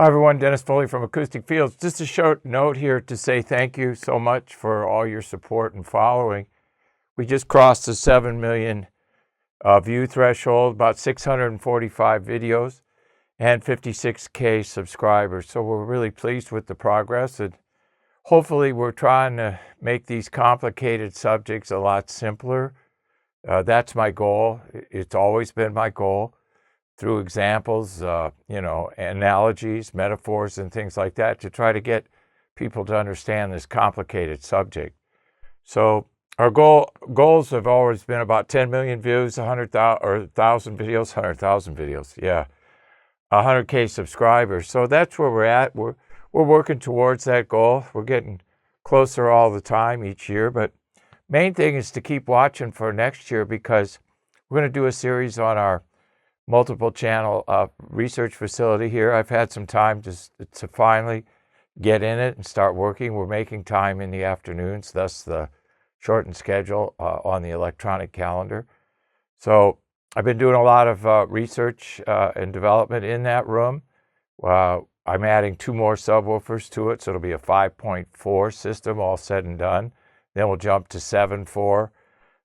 Hi everyone, Dennis Foley from Acoustic Fields. Just a short note here to say thank you so much for all your support and following. We just crossed the 7 million view threshold, about 645 videos and 56K subscribers. So we're really pleased with the progress, and hopefully we're trying to make these complicated subjects a lot simpler. That's my goal. It's always been my goal, through examples, analogies, metaphors, and things like that, to try to get people to understand this complicated subject. So our goals have always been about 10 million views, 1,000 videos, yeah, 100K subscribers. So that's where we're at. We're working towards that goal. We're getting closer all the time each year, but main thing is to keep watching for next year, because we're going to do a series on our multiple channel research facility here. I've had some time to finally get in it and start working. We're making time in the afternoons, thus the shortened schedule on the electronic calendar. So I've been doing a lot of research and development in that room. I'm adding 2 more subwoofers to it, so it'll be a 5.4 system all said and done. Then we'll jump to 7.4,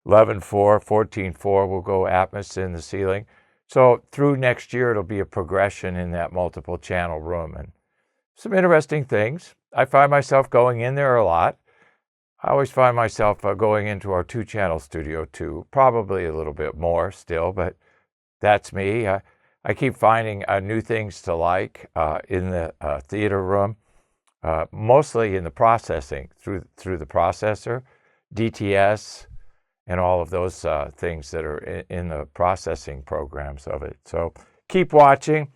11.4, 14.4. We'll go Atmos in the ceiling. So through next year, it'll be a progression in that multiple channel room, and some interesting things. I find myself going in there a lot. I always find myself going into our 2-channel studio too, probably a little bit more still, but that's me. I keep finding new things to like in the theater room, mostly in the processing, through the processor, DTS, and all of those things that are in the processing programs of it. So keep watching.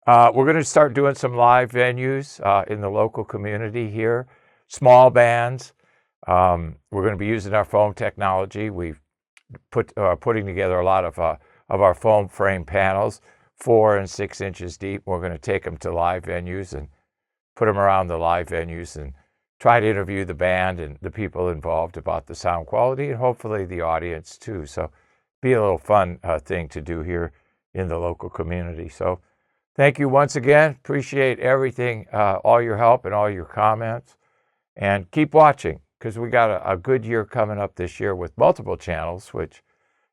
We're going to start doing some live venues in the local community here, small bands. We're going to be using our foam technology. We've putting together a lot of our foam frame panels, 4 and 6 inches deep. We're going to take them to live venues and put them around the live venues and try to interview the band and the people involved about the sound quality, and hopefully the audience too. So be a little fun thing to do here in the local community. So thank you once again. Appreciate everything, all your help and all your comments. And keep watching, because we got a good year coming up this year with multiple channels, which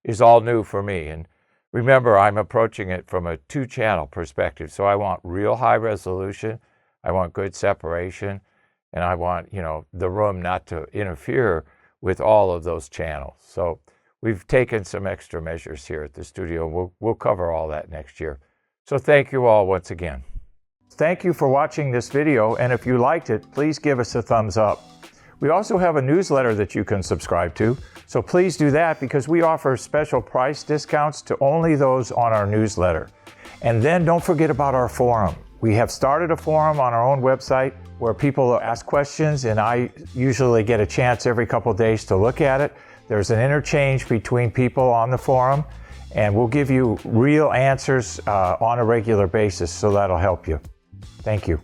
is all new for me. And remember, I'm approaching it from a 2-channel perspective. So I want real high resolution. I want good separation. And I want, the room not to interfere with all of those channels. So we've taken some extra measures here at the studio. We'll cover all that next year. So thank you all once again. Thank you for watching this video. And if you liked it, please give us a thumbs up. We also have a newsletter that you can subscribe to. So please do that, because we offer special price discounts to only those on our newsletter. And then don't forget about our forum. We have started a forum on our own website where people ask questions, and I usually get a chance every couple of days to look at it. There's an interchange between people on the forum, and we'll give you real answers on a regular basis, so that'll help you. Thank you.